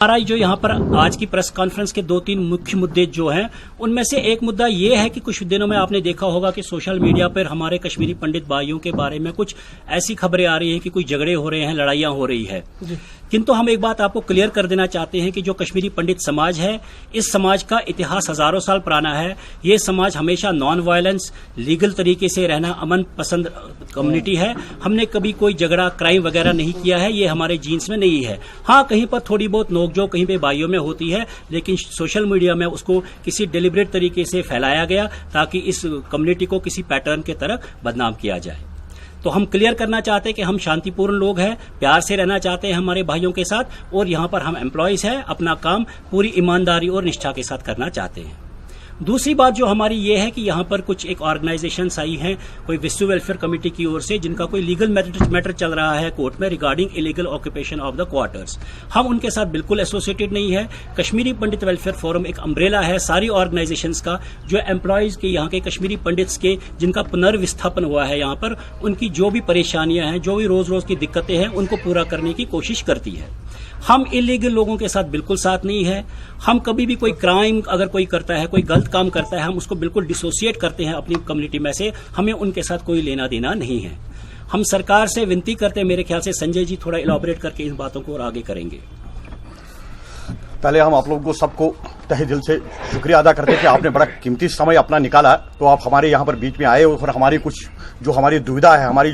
हमारा जो यहाँ पर आज की प्रेस कॉन्फ्रेंस के 2-3 मुख्य मुद्दे जो हैं, उनमें से एक मुद्दा ये है कि कुछ दिनों में आपने देखा होगा कि सोशल मीडिया पर हमारे कश्मीरी पंडित भाइयों के बारे में कुछ ऐसी खबरें आ रही हैं कि कोई झगड़े हो रहे हैं, लड़ाइयां हो रही है। किंतु हम एक बात आपको क्लियर कर देना चाहते हैं कि जो कश्मीरी पंडित समाज है, इस समाज का इतिहास हजारों साल पुराना है। ये समाज हमेशा नॉन वायलेंस, लीगल तरीके से रहना, अमन पसंद कम्युनिटी है। हमने कभी कोई झगड़ा, क्राइम वगैरह नहीं किया है, ये हमारे जीन्स में नहीं है। हाँ, कहीं पर थोड़ी बहुत नोकझोंक कहीं पे भाइयों में होती है, लेकिन सोशल मीडिया में उसको किसी डेलिब्रेट तरीके से फैलाया गया ताकि इस कम्युनिटी को किसी पैटर्न के तरह बदनाम किया जाए। तो हम क्लियर करना चाहते हैं कि हम शांतिपूर्ण लोग हैं, प्यार से रहना चाहते हैं हमारे भाइयों के साथ, और यहाँ पर हम एम्प्लॉयज हैं, अपना काम पूरी ईमानदारी और निष्ठा के साथ करना चाहते हैं। दूसरी बात जो हमारी ये है कि यहाँ पर कुछ एक ऑर्गेनाइजेशंस आई हैं, कोई विश्व वेलफेयर कमेटी की ओर से, जिनका कोई लीगल मैटर चल रहा है कोर्ट में regarding illegal occupation of the quarters. हम उनके साथ बिल्कुल एसोसिएटेड नहीं है। कश्मीरी पंडित वेलफेयर फोरम एक अम्ब्रेला है सारी ऑर्गेनाइजेशंस का, जो एम्प्लॉयज के, यहाँ के कश्मीरी पंडित्स के, जिनका पुनर्विस्थापन हुआ है यहाँ पर, उनकी जो भी परेशानियां हैं, जो भी रोज रोज की दिक्कतें हैं, उनको पूरा करने की कोशिश करती है। हम इलीगल लोगों के साथ बिल्कुल साथ नहीं है। हम कभी भी कोई क्राइम अगर कोई करता है, कोई गलत काम करता है, हम उसको बिल्कुल डिसोसिएट करते हैं अपनी कम्युनिटी में से। हमें उनके साथ कोई लेना देना नहीं है। हम सरकार से विनती करते हैं, मेरे ख्याल से संजय जी थोड़ा इलॉबरेट करके इन बातों को और आगे करेंगे। पहले हम आप लोगों को सबको तहे दिल से शुक्रिया अदा करते हैं कि आपने बड़ा कीमती समय अपना निकाला, तो आप हमारे यहाँ पर बीच में आए और हमारी कुछ जो हमारी दुविधा है, हमारी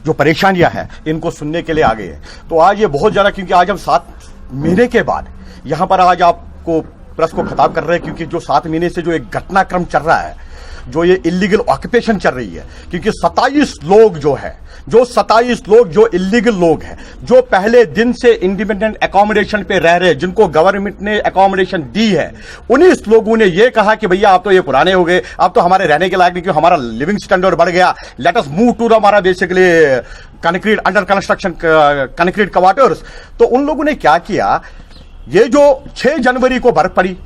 जो परेशानियां हैं, इनको सुनने के लिए आ गए हैं। तो आज ये बहुत ज्यादा, क्योंकि आज हम 7 महीने के बाद यहाँ पर आज आपको प्रेस को खिताब कर रहे हैं, क्योंकि जो 7 महीने से जो एक घटनाक्रम चल रहा है, जो ये इलीगल ऑक्यूपेशन चल रही है, क्योंकि 27 लोग जो इलीगल लोग हैं, जो पहले दिन से इंडिपेंडेंट अकोमोडेशन पे रह रहे हैं, जिनको गवर्नमेंट ने अकोमोडेशन दी है, 19 लोगों ने ये कहा कि भैया आप तो ये पुराने हो गए, आप तो हमारे रहने के लायक नहीं, क्योंकि हमारा लिविंग स्टैंडर्ड बढ़ गया, लेट अस मूव टू हमारा basically concrete under construction concrete quarters. तो उन लोगों ने क्या किया, ये जो 6 जनवरी को बर्फ पड़ी,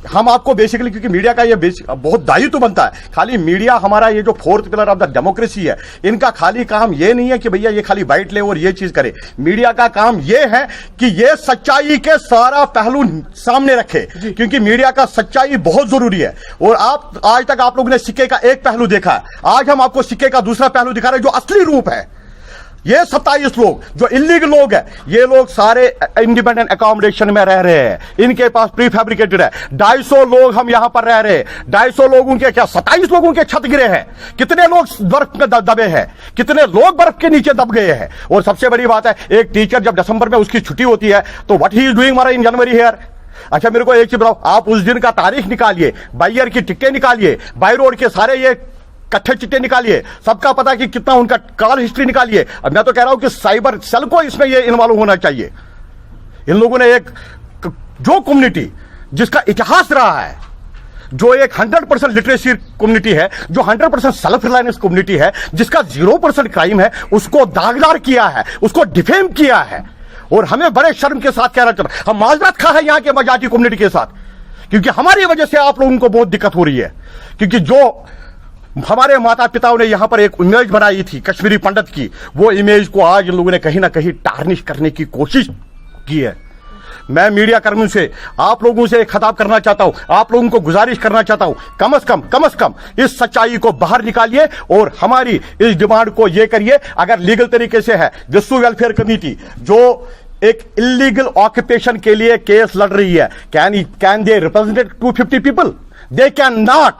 हम आपको बेसिकली, क्योंकि मीडिया का ये बहुत दायित्व बनता है, खाली मीडिया हमारा ये जो 4th pillar of the democracy है, इनका खाली काम ये नहीं है कि भैया ये खाली बाइट ले और ये चीज करे। मीडिया का काम ये है कि ये सच्चाई के सारा पहलू सामने रखे, क्योंकि मीडिया का सच्चाई बहुत जरूरी है। और आप आज तक आप लोगों ने सिक्के का एक पहलू देखा है, आज हम आपको सिक्के का दूसरा पहलू दिखा रहे हैं, जो असली रूप है। ये 27 लोग जो इलीगल लोग हैं, ये लोग सारे इंडिपेंडेंट अकोमोडेशन में रह रहे हैं, इनके पास प्री फैब्रिकेटेड है। 250 लोग हम यहां पर रह रहे हैं, 250 लोगों के क्या 27 लोगों के छत गिरे हैं, कितने लोग बर्फ में दबे हैं, कितने लोग बर्फ के नीचे दब गए हैं। और सबसे बड़ी बात है, एक टीचर जब दिसंबर में उसकी छुट्टी होती है, तो व्हाट ही इज डूइंग हमारा इन जनवरी हियर। अच्छा, मेरे को एक चीज बताओ, आप उस दिन का तारीख निकालिए, बाई ईयर की टिकटें निकालिए, बाई रोड के सारे ये कट्ठे चिट्टे निकालिए, सबका पता कि कितना उनका कॉल हिस्ट्री निकालिए। अब मैं तो कह रहा हूं कि साइबर सेल को इसमें ये इन्वॉल्व होना चाहिए। इन लोगों ने एक जो कम्युनिटी जिसका इतिहास रहा है, जो एक 100% लिटरेसी कम्युनिटी है, जो 100% सेल्फ रिलायंस कम्युनिटी है, जिसका 0% क्राइम है, उसको दागदार किया है, उसको डिफेम किया है। और हमें बड़े शर्म के साथ कहना चाहिए, हम माजरत खा है यहाँ के मजाती कम्युनिटी के साथ, क्योंकि हमारी वजह से आप लोगों को बहुत दिक्कत हो रही है। क्योंकि जो हमारे माता पिताओं ने यहां पर एक इमेज बनाई थी कश्मीरी पंडित की, वो इमेज को आज इन लोगों ने कहीं ना कहीं टार्निश करने की कोशिश की है। मैं मीडिया कर्मियों से, आप लोगों से खिताब करना चाहता हूं, आप लोगों को गुजारिश करना चाहता हूं, कम से कम इस सच्चाई को बाहर निकालिए और हमारी इस डिमांड को ये करिए। अगर लीगल तरीके से है, विश्व वेलफेयर कमेटी जो एक इलीगल ऑक्यूपेशन के लिए केस लड़ रही है, can they represent 250 people? They can not.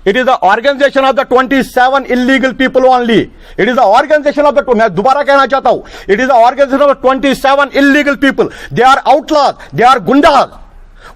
It is the organization of the 27 illegal people only. It is the organization of the, मैं दोबारा कहना चाहता हूं, it is the organization of the 27 illegal people. They are outlaws, they are गुंडाज।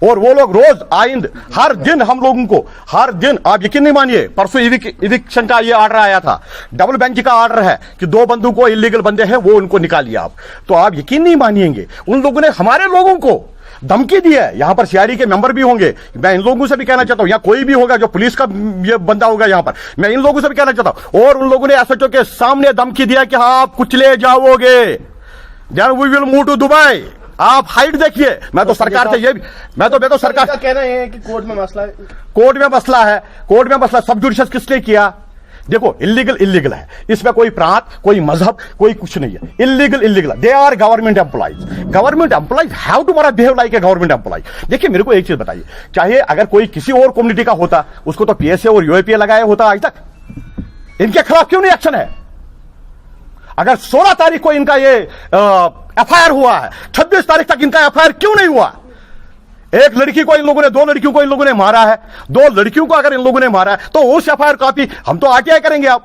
और वो लोग रोज आइंद हर दिन हम लोगों को, हर दिन, आप यकीन नहीं मानिए, परसों इविक्शन का ये ऑर्डर आया था, डबल बेंच का ऑर्डर है कि 2 बंदूकों इलीगल बंदे हैं, वो उनको निकालिए आप। तो आप यकीन नहीं मानिएंगे, उन लोगों ने हमारे लोगों को धमकी दी है। यहां पर सीआरडी के मेंबर भी होंगे, मैं इन लोगों से भी कहना चाहता हूं, या कोई भी होगा जो पुलिस का ये बंदा होगा यहां पर, मैं इन लोगों से भी कहना चाहता हूं। और उन लोगों ने एसएचओ के सामने धमकी दिया कि हाँ आप कुचले जाओगे, then we will move to Dubai, आप हाइट देखिए। मैं तो सरकार से ये भी, मैं तो सरकार का कहना है कि कोर्ट में मसला है, कोर्ट में मसला, सब जुडिशस किसने किया? देखो इलीगल है, इसमें कोई प्रांत, कोई मजहब, कोई कुछ नहीं है। Illegal they are government employees have to behave like a government employees. देखिए मेरे को एक चीज बताइए, चाहे अगर कोई किसी और कम्युनिटी का होता उसको तो पीएसए और यूएपीए लगाया होता आज तक, इनके खिलाफ क्यों नहीं एक्शन है? अगर 16 तारीख को इनका ये एफआईआर हुआ है, 26 तारीख तक इनका एफआईआर क्यों नहीं हुआ? एक लड़की को इन लोगों ने, 2 लड़कियों को इन लोगों ने मारा है, 2 लड़कियों को अगर इन लोगों ने मारा है तो उस एफआईआर कॉपी हम तो आरटीआई करेंगे।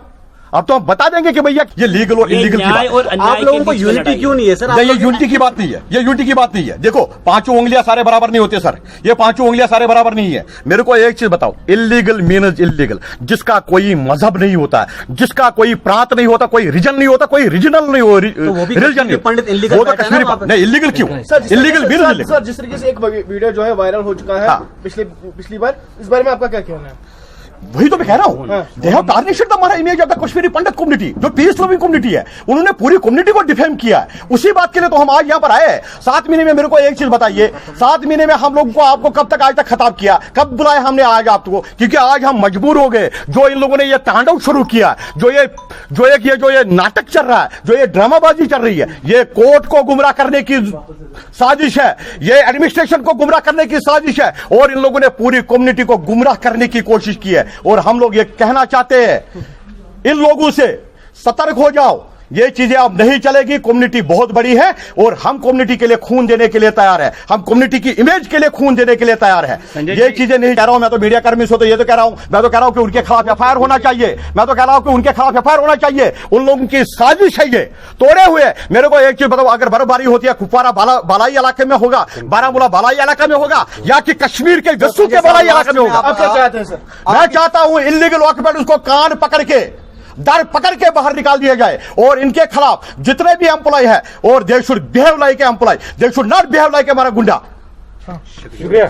अब तो हम बता देंगे कि भैया ये लीगल और इलीगल की बात है। आप लोगों को यूनिटी क्यों नहीं है सर? ये यूनिटी की बात नहीं है, ये यूनिटी की बात नहीं है। देखो 5 उंगलियां सारे बराबर नहीं होते सर, ये 5 उंगलियां सारे बराबर नहीं है। मेरे को एक चीज बताओ, इलीगल मीन्स इलीगल, जिसका कोई मजहब नहीं होता, जिसका कोई प्रांत नहीं होता, कोई रीजन नहीं होता, कोई रीजनल नहीं हो, रिलीजन नहीं, पंडित वो इलीगल तो कश्मीरी नहीं। इलीगल क्यों? इलीगल मीन्स सर, जिस तरीके से एक वीडियो जो है वायरल हो चुका है पिछली बार, इस बारे में आपका क्या कहना है? वही तो मैं कह रहा हूं, दे हैव टार्निश्ड हमारा image of the Kashmiri Pandit community, जो पीस लविंग कम्युनिटी है। उन्होंने पूरी कम्युनिटी को डिफेम किया है। उसी बात के लिए तो हम आज यहां पर आए। 7 महीने में मेरे को एक चीज बताइए, 7 महीने में हम लोगों को आपको कब तक आज तक खिताब किया, कब बुलाया हमने आज आपको? क्योंकि आज हम मजबूर हो गए। जो इन लोगों ने ये तांडव शुरू किया, जो ये नाटक चल रहा है, जो ये ड्रामाबाजी चल रही है, ये कोर्ट को गुमराह करने की साजिश है, ये एडमिनिस्ट्रेशन को गुमराह करने की साजिश है, और इन लोगों ने पूरी कम्युनिटी को गुमराह करने की कोशिश की है। और हम लोग ये कहना चाहते हैं इन लोगों से, सतर्क हो जाओ, ये चीजें अब नहीं चलेगी। कम्युनिटी बहुत बड़ी है और हम कम्युनिटी के लिए खून देने के लिए तैयार है, हम कम्युनिटी की इमेज के लिए खून देने के लिए तैयार है। ये चीजें नहीं कह रहा हूं मैं तो मीडिया कर्मी से, तो ये तो कह रहा हूं, मैं तो कह रहा हूं कि उनके खिलाफ एफआईआर होना चाहिए, मैं तो कह रहा हूं कि उनके खिलाफ एफआईआर होना चाहिए। उन लोगों की साजिश है ये तोड़े हुए। मेरे को एक चीज बताओ, अगर बर्फबारी होती है कुपवारा बालाई इलाके में होगा, बारामूला बालाई इलाका में होगा, या कि कश्मीर के गस्सू के बालाई इलाके में होगा? आप क्या चाहते हैं सर? मैं चाहता हूं इलीगल ऑक्यूपेंट उसको कान पकड़ के, दर पकड़ के बाहर निकाल दिया जाए, और इनके खिलाफ जितने भी एम्प्लॉय है, और they should behave like a employee, they should not behave like a हमारा गुंडा। शुक्रिया।